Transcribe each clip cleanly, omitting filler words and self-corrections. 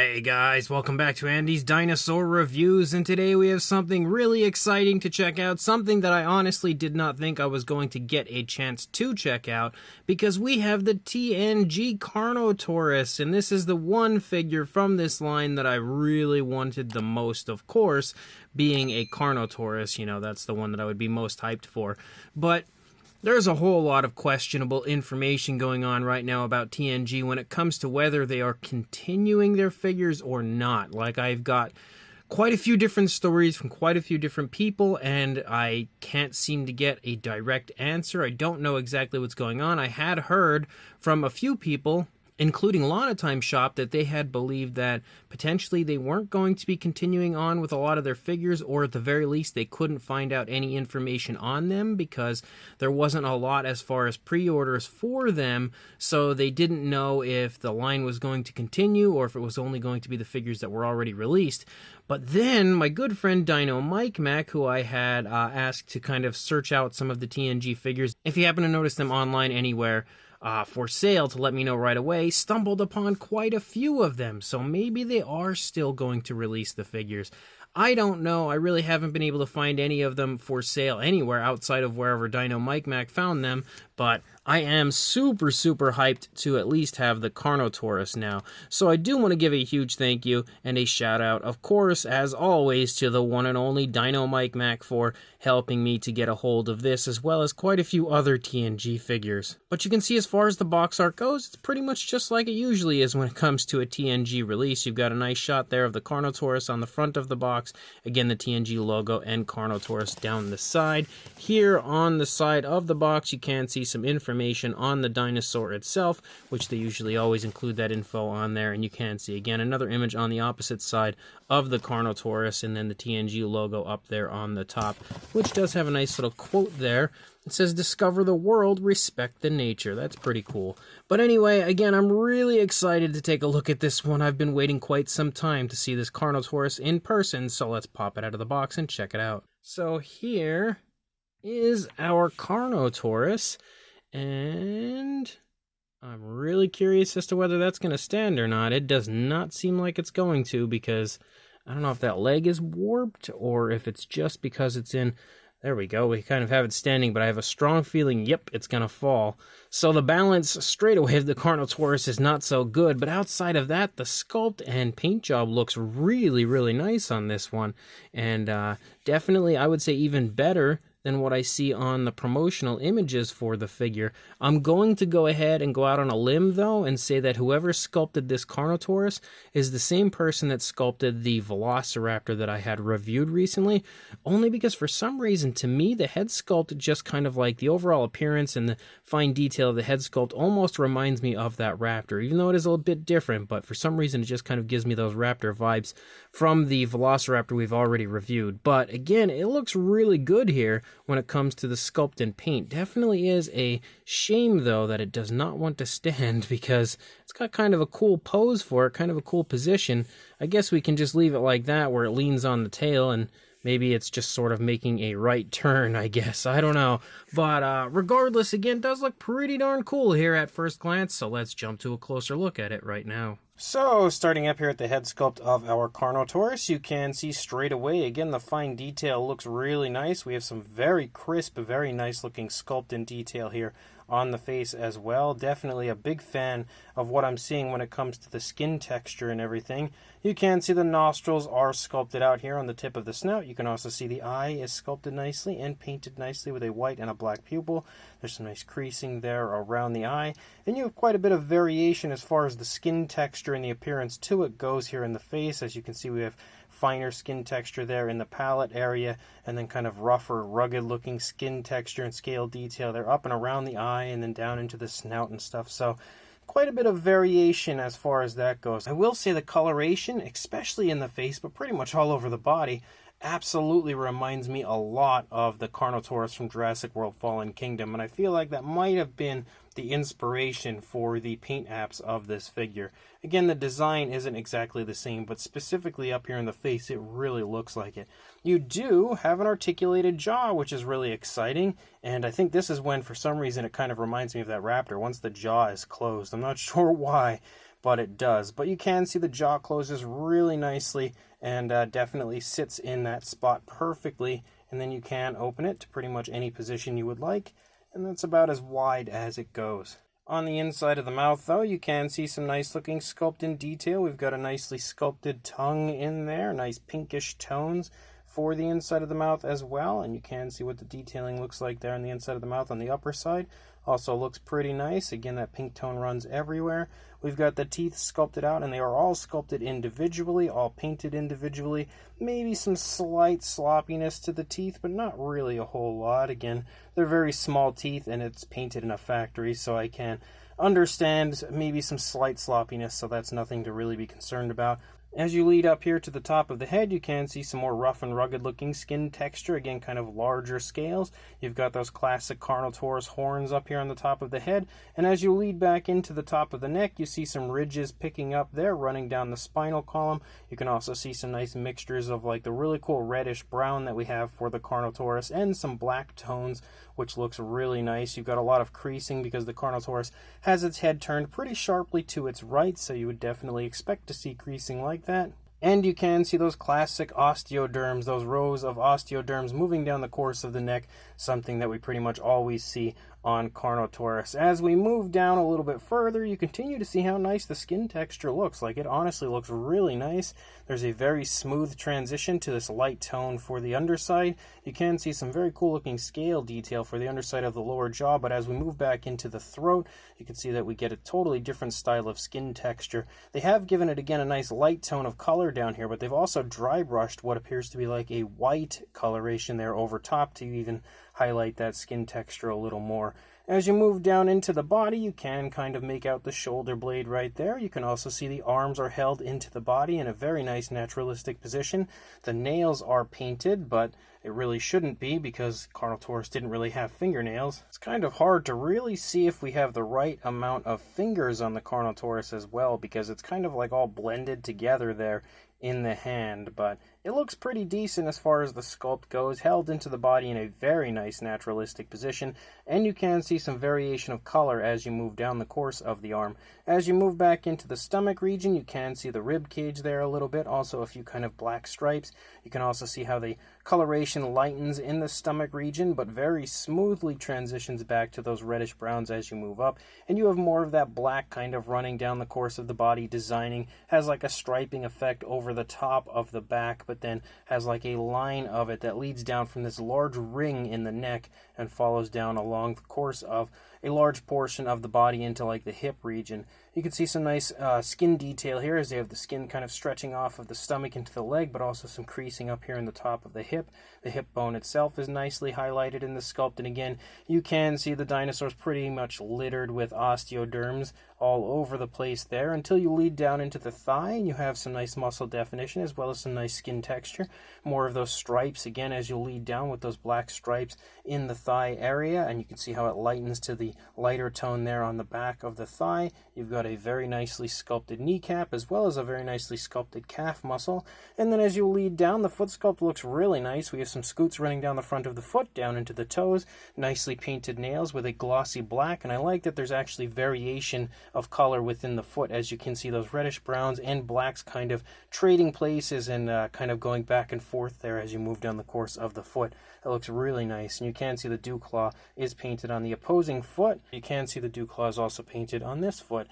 Hey guys, welcome back to Andy's Dinosaur Reviews, and today we have something really exciting to check out, something that I honestly did not think I was going to get a chance to check out, because we have the TNG Carnotaurus, and this is the one figure from this line that I really wanted the most, of course, being a Carnotaurus. You know, that's the one that I would be most hyped for, but there's a whole lot of questionable information going on right now about TNG when it comes to whether they are continuing their figures or not. Like, I've got quite a few different stories from quite a few different people, and I can't seem to get a direct answer. I don't know exactly what's going on. I had heard from a few people, including Lana Time Shop, that they had believed that potentially they weren't going to be continuing on with a lot of their figures, or at the very least they couldn't find out any information on them because there wasn't a lot as far as pre-orders for them, so they didn't know if the line was going to continue or if it was only going to be the figures that were already released. But then my good friend Dino Mike Mac, who I had asked to kind of search out some of the TNG figures, if you happen to notice them online anywhere, for sale, to let me know right away, stumbled upon quite a few of them, so maybe they are still going to release the figures. I don't know. I really haven't been able to find any of them for sale anywhere outside of wherever Dino Mike Mac found them, but I am super hyped to at least have the Carnotaurus now. So I do want to give a huge thank you and a shout out, of course, as always, to the one and only Dino Mike Mac for helping me to get a hold of this, as well as quite a few other TNG figures. But you can see, as far as the box art goes, it's pretty much just like it usually is when it comes to a TNG release. You've got a nice shot there of the Carnotaurus on the front of the box. Again, the TNG logo and Carnotaurus down the side. Here on the side of the box, you can see some information on the dinosaur itself, which they usually always include that info on there. And you can see, again, another image on the opposite side of the Carnotaurus, and then the TNG logo up there on the top, which does have a nice little quote there. It says, "Discover the world, respect the nature." That's pretty cool. But anyway, again, I'm really excited to take a look at this one. I've been waiting quite some time to see this Carnotaurus in person, so let's pop it out of the box and check it out. So here is our Carnotaurus, and I'm really curious as to whether that's going to stand or not. It does not seem like it's going to, because I don't know if that leg is warped or if it's just because it's in... There we go. We kind of have it standing, but I have a strong feeling, yep, it's going to fall. So the balance straight away of the Carnotaurus is not so good, but outside of that, the sculpt and paint job looks really nice on this one. And definitely, I would say, even better than what I see on the promotional images for the figure. I'm going to go ahead and go out on a limb, though, and say that whoever sculpted this Carnotaurus is the same person that sculpted the Velociraptor that I had reviewed recently, only because for some reason, to me, the head sculpt, just kind of like the overall appearance and the fine detail of the head sculpt, almost reminds me of that raptor, even though it is a little bit different, but for some reason, it just kind of gives me those raptor vibes from the Velociraptor we've already reviewed. But again, it looks really good here when it comes to the sculpt and paint. Definitely is a shame, though, that it does not want to stand, because it's got kind of a cool pose for it, kind of a cool position. I guess we can just leave it like that, where it leans on the tail, and maybe it's just sort of making a right turn, I guess. I don't know. But regardless, again, it does look pretty darn cool here at first glance, so let's jump to a closer look at it right now. So, starting up here at the head sculpt of our Carnotaurus, you can see straight away, again, the fine detail looks really nice. We have some very crisp, very nice looking sculpt and detail here on the face as well. Definitely a big fan of what I'm seeing when it comes to the skin texture and everything. You can see the nostrils are sculpted out here on the tip of the snout. You can also see the eye is sculpted nicely and painted nicely with a white and a black pupil. There's some nice creasing there around the eye. And you have quite a bit of variation as far as the skin texture and the appearance to it goes here in the face. As you can see, we have finer skin texture there in the palate area, and then kind of rougher, rugged looking skin texture and scale detail there up and around the eye and then down into the snout and stuff. So quite a bit of variation as far as that goes. I will say the coloration, especially in the face, but pretty much all over the body, absolutely reminds me a lot of the Carnotaurus from Jurassic World Fallen Kingdom, and I feel like that might have been the inspiration for the paint apps of this figure. Again, the design isn't exactly the same, but specifically up here in the face, it really looks like it. You do have an articulated jaw, which is really exciting, and I think this is when, for some reason, it kind of reminds me of that raptor, once the jaw is closed. I'm not sure why, but it does. But you can see the jaw closes really nicely and definitely sits in that spot perfectly. And then you can open it to pretty much any position you would like, and that's about as wide as it goes. On the inside of the mouth, though, you can see some nice looking sculpt in detail. We've got a nicely sculpted tongue in there, nice pinkish tones for the inside of the mouth as well, and you can see what the detailing looks like there on the inside of the mouth on the upper side. Also looks pretty nice. Again, that pink tone runs everywhere. We've got the teeth sculpted out, and they are all sculpted individually, all painted individually. Maybe some slight sloppiness to the teeth, but not really a whole lot. Again, they're very small teeth, and it's painted in a factory, so I can understand maybe some slight sloppiness, so that's nothing to really be concerned about. As you lead up here to the top of the head, you can see some more rough and rugged looking skin texture, again kind of larger scales. You've got those classic Carnotaurus horns up here on the top of the head, and as you lead back into the top of the neck, you see some ridges picking up there running down the spinal column. You can also see some nice mixtures of like the really cool reddish brown that we have for the Carnotaurus and some black tones, which looks really nice. You've got a lot of creasing because the Carnotaurus has its head turned pretty sharply to its right, so you would definitely expect to see creasing like that. And you can see those classic osteoderms, those rows of osteoderms moving down the course of the neck, something that we pretty much always see on Carnotaurus. As we move down a little bit further, you continue to see how nice the skin texture looks. Like, it honestly looks really nice. There's a very smooth transition to this light tone for the underside. You can see some very cool looking scale detail for the underside of the lower jaw, but as we move back into the throat, you can see that we get a totally different style of skin texture. They have given it, again, a nice light tone of color down here, but they've also dry brushed what appears to be like a white coloration there over top to even highlight that skin texture a little more. As you move down into the body, you can kind of make out the shoulder blade right there. You can also see the arms are held into the body in a very nice naturalistic position. The nails are painted, but it really shouldn't be because Carnotaurus didn't really have fingernails. It's kind of hard to really see if we have the right amount of fingers on the Carnotaurus as well, because it's kind of like all blended together there in the hand, but it looks pretty decent as far as the sculpt goes, held into the body in a very nice naturalistic position, and you can see some variation of color as you move down the course of the arm. As you move back into the stomach region, you can see the rib cage there a little bit, also a few kind of black stripes. You can also see how the coloration lightens in the stomach region, but very smoothly transitions back to those reddish browns as you move up, and you have more of that black kind of running down the course of the body, designing, has like a striping effect over the top of the back, but then has like a line of it that leads down from this large ring in the neck and follows down along the course of a large portion of the body into like the hip region. You can see some nice skin detail here as they have the skin kind of stretching off of the stomach into the leg, but also some creasing up here in the top of the hip. The hip bone itself is nicely highlighted in the sculpt, and again, you can see the dinosaur's pretty much littered with osteoderms all over the place there until you lead down into the thigh, and you have some nice muscle definition as well as some nice skin texture. More of those stripes again as you lead down with those black stripes in the thigh area, and you can see how it lightens to the lighter tone there on the back of the thigh. You've got a very nicely sculpted kneecap as well as a very nicely sculpted calf muscle. And then as you lead down, the foot sculpt looks really nice. We have some scoots running down the front of the foot down into the toes, nicely painted nails with a glossy black, and I like that there's actually variation of color within the foot, as you can see those reddish browns and blacks kind of trading places and kind of going back and forth there as you move down the course of the foot. That looks really nice, and you can see the dew claw is painted on the opposing foot. You can see the dew claw is also painted on this foot.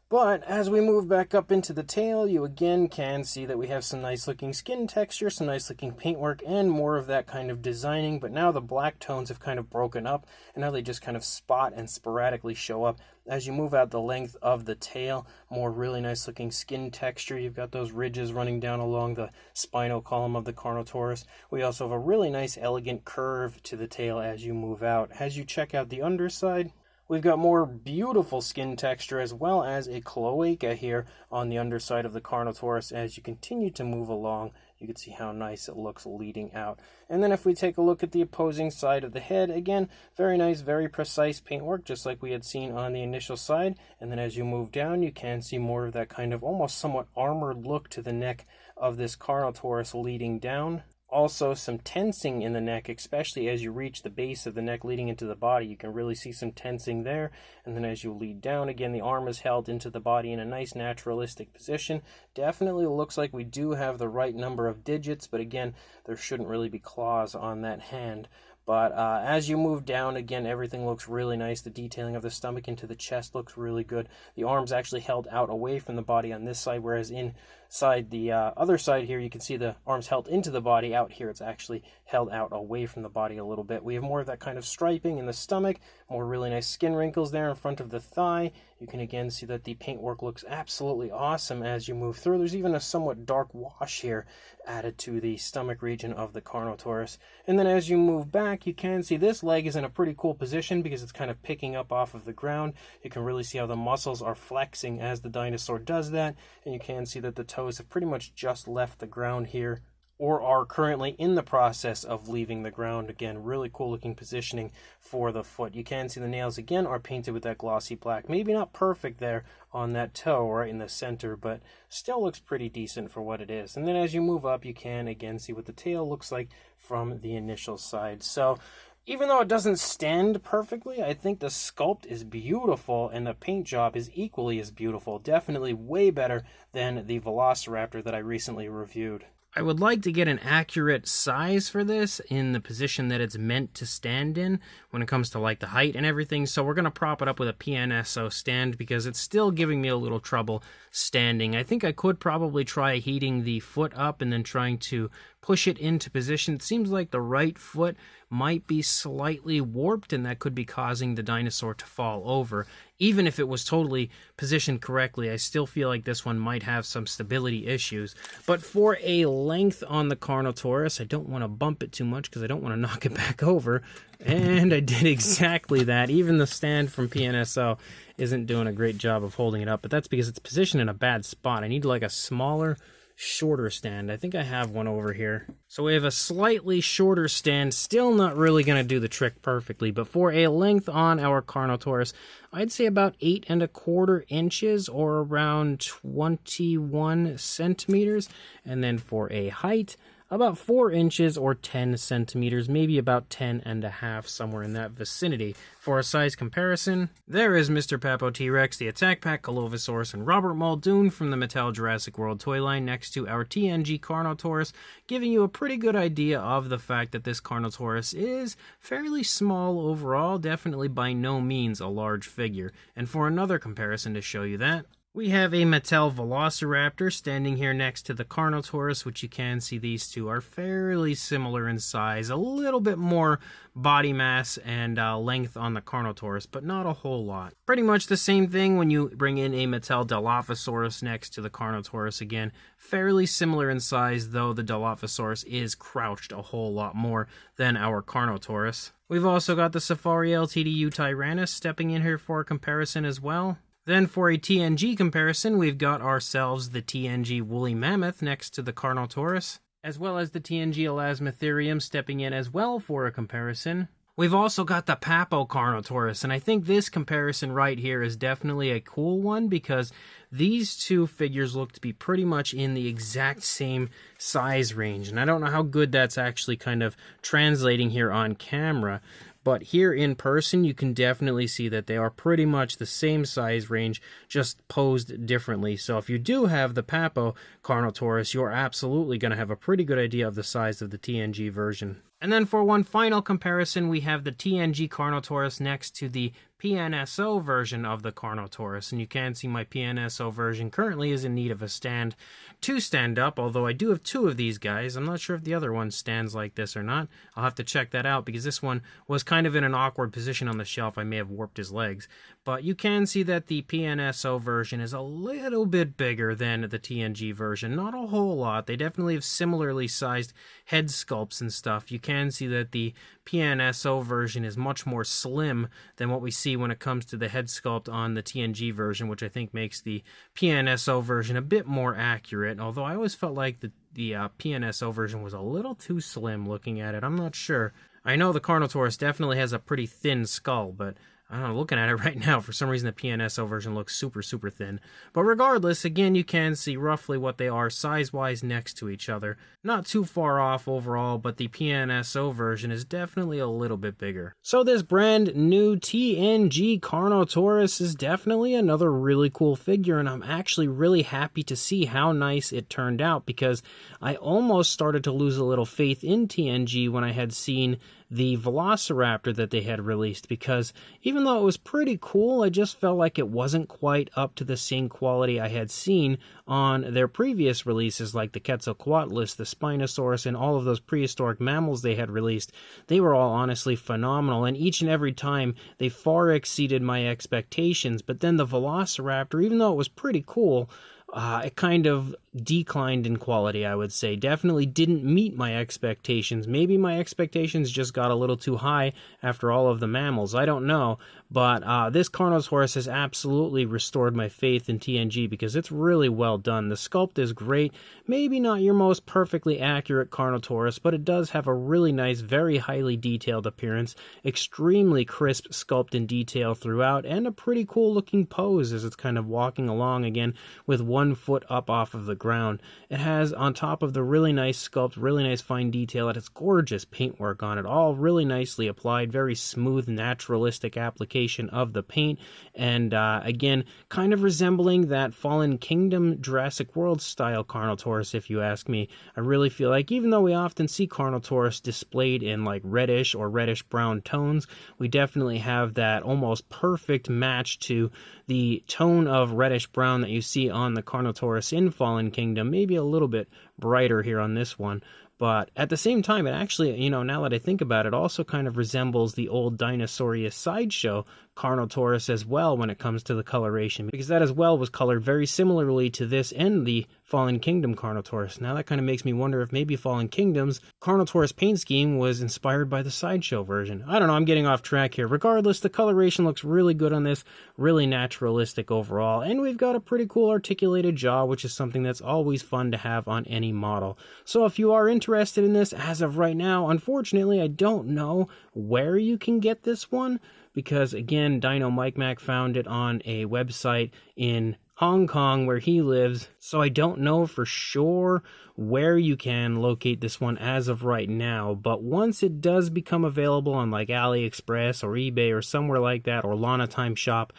But as we move back up into the tail, you again can see that we have some nice looking skin texture, some nice looking paintwork, and more of that kind of designing. But now the black tones have kind of broken up, and now they just kind of spot and sporadically show up. As you move out the length of the tail, more really nice looking skin texture. You've got those ridges running down along the spinal column of the Carnotaurus. We also have a really nice elegant curve to the tail as you move out. As you check out the underside, we've got more beautiful skin texture as well as a cloaca here on the underside of the Carnotaurus. As you continue to move along, you can see how nice it looks leading out. And then if we take a look at the opposing side of the head, again, very nice, very precise paintwork, just like we had seen on the initial side. And then as you move down, you can see more of that kind of almost somewhat armored look to the neck of this Carnotaurus leading down. Also, some tensing in the neck, especially as you reach the base of the neck leading into the body. You can really see some tensing there. And then as you lead down, again, the arm is held into the body in a nice naturalistic position. Definitely looks like we do have the right number of digits, but again, there shouldn't really be claws on that hand. But as you move down, again, everything looks really nice. The detailing of the stomach into the chest looks really good. The arm's actually held out away from the body on this side, whereas inside the other side here, you can see the arm's held into the body. Out here, it's actually held out away from the body a little bit. We have more of that kind of striping in the stomach, more really nice skin wrinkles there in front of the thigh. You can again see that the paintwork looks absolutely awesome as you move through. There's even a somewhat dark wash here added to the stomach region of the Carnotaurus. And then as you move back, you can see this leg is in a pretty cool position because it's kind of picking up off of the ground. You can really see how the muscles are flexing as the dinosaur does that. And you can see that the toes have pretty much just left the ground here, or are currently in the process of leaving the ground. Again, really cool looking positioning for the foot. You can see the nails again are painted with that glossy black. Maybe not perfect there on that toe right in the center, but still looks pretty decent for what it is. And then as you move up, you can again see what the tail looks like from the initial side. So even though it doesn't stand perfectly, I think the sculpt is beautiful and the paint job is equally as beautiful. Definitely way better than the Velociraptor that I recently reviewed. I would like to get an accurate size for this in the position that it's meant to stand in when it comes to like the height and everything. So we're going to prop it up with a PNSO stand because it's still giving me a little trouble standing. I think I could probably try heating the foot up and then trying to push it into position. It seems like the right foot might be slightly warped and that could be causing the dinosaur to fall over. Even if it was totally positioned correctly, I still feel like this one might have some stability issues. But for a length on the Carnotaurus, I don't want to bump it too much because I don't want to knock it back over. And I did exactly that. Even the stand from PNSO isn't doing a great job of holding it up, but that's because it's positioned in a bad spot. I need like a smaller, shorter stand. I think I have one over here. So we have a slightly shorter stand, still not really going to do the trick perfectly, but for a length on our Carnotaurus, I'd say about 8¼ inches or around 21 centimeters. And then for a height, about 4 inches or 10 centimeters, maybe about 10½, somewhere in that vicinity. For a size comparison, there is Mr. Papo T-Rex, the Attack Pack Colovosaurus, and Robert Muldoon from the Mattel Jurassic World toy line next to our TNG Carnotaurus, giving you a pretty good idea of the fact that this Carnotaurus is fairly small overall, definitely by no means a large figure. And for another comparison to show you that, we have a Mattel Velociraptor standing here next to the Carnotaurus, which you can see these two are fairly similar in size. A little bit more body mass and length on the Carnotaurus, but not a whole lot. Pretty much the same thing when you bring in a Mattel Dilophosaurus next to the Carnotaurus. Again, fairly similar in size, though the Dilophosaurus is crouched a whole lot more than our Carnotaurus. We've also got the Safari LTDU Tyrannus stepping in here for a comparison as well. Then for a TNG comparison, we've got ourselves the TNG Woolly Mammoth next to the Carnotaurus, as well as the TNG Elasmotherium stepping in as well for a comparison. We've also got the Papo Carnotaurus, and I think this comparison right here is definitely a cool one because these two figures look to be pretty much in the exact same size range, and I don't know how good that's actually kind of translating here on camera. But here in person, you can definitely see that they are pretty much the same size range, just posed differently. So if you do have the Papo Carnotaurus, you're absolutely going to have a pretty good idea of the size of the TNG version. And then for one final comparison, we have the TNG Carnotaurus next to the PNSO version of the Carnotaurus. And you can see my PNSO version currently is in need of a stand to stand up, although I do have two of these guys. I'm not sure if the other one stands like this or not. I'll have to check that out because this one was kind of in an awkward position on the shelf. I may have warped his legs. But you can see that the PNSO version is a little bit bigger than the TNG version. Not a whole lot. They definitely have similarly sized head sculpts and stuff. You can see that the PNSO version is much more slim than what we see when it comes to the head sculpt on the TNG version, which I think makes the PNSO version a bit more accurate, although I always felt like the PNSO version was a little too slim looking at it. I'm not sure. I know the Carnotaurus definitely has a pretty thin skull, but I don't know, looking at it right now, for some reason the PNSO version looks super, super thin. But regardless, again, you can see roughly what they are size-wise next to each other. Not too far off overall, but the PNSO version is definitely a little bit bigger. So this brand new TNG Carnotaurus is definitely another really cool figure, and I'm actually really happy to see how nice it turned out, because I almost started to lose a little faith in TNG when I had seen the Velociraptor that they had released, because even though it was pretty cool, I just felt like it wasn't quite up to the same quality I had seen on their previous releases, like the Quetzalcoatlus, the Spinosaurus, and all of those prehistoric mammals they had released. They were all honestly phenomenal, and each and every time they far exceeded my expectations. But then the Velociraptor, even though it was pretty cool, it kind of declined in quality, I would say. Definitely didn't meet my expectations. Maybe my expectations just got a little too high after all of the mammals. I don't know. But this Carnotaurus has absolutely restored my faith in TNG, because it's really well done. The sculpt is great. Maybe not your most perfectly accurate Carnotaurus, but it does have a really nice, very highly detailed appearance, extremely crisp sculpt and detail throughout, and a pretty cool looking pose as it's kind of walking along again with 1 foot up off of the ground. It has, on top of the really nice sculpt, really nice fine detail, it has gorgeous paintwork on it, all really nicely applied, very smooth, naturalistic application of the paint, and again, kind of resembling that Fallen Kingdom Jurassic World style Carnotaurus, if you ask me. I really feel like, even though we often see Carnotaurus displayed in like reddish or reddish brown tones, we definitely have that almost perfect match to the tone of reddish brown that you see on the Carnotaurus in Fallen Kingdom, maybe a little bit brighter here on this one. But at the same time, it actually, now that I think about it, also kind of resembles the old Dinosaurius sideshow Carnotaurus as well when it comes to the coloration, because that as well was colored very similarly to this and the Fallen Kingdom Carnotaurus. Now that kind of makes me wonder if maybe Fallen Kingdom's Carnotaurus paint scheme was inspired by the sideshow version. I don't know, I'm getting off track here. Regardless, the coloration looks really good on this, really naturalistic overall, and we've got a pretty cool articulated jaw, which is something that's always fun to have on any model. So if you are interested in this, as of right now, unfortunately, I don't know where you can get this one, because again, Dino Mike Mac found it on a website in Hong Kong where he lives, so I don't know for sure where you can locate this one as of right now. But once it does become available on like AliExpress or eBay or somewhere like that, or Lana Time Shop,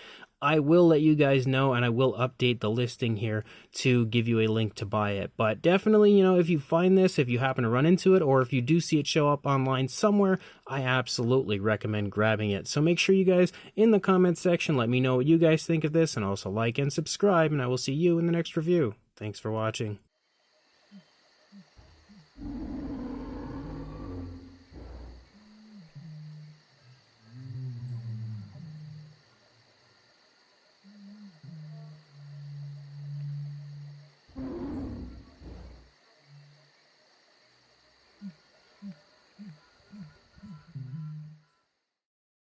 I will let you guys know, and I will update the listing here to give you a link to buy it. But definitely, if you find this, if you happen to run into it, or if you do see it show up online somewhere, I absolutely recommend grabbing it. So make sure you guys, in the comments section, let me know what you guys think of this, and also like and subscribe, and I will see you in the next review. Thanks for watching.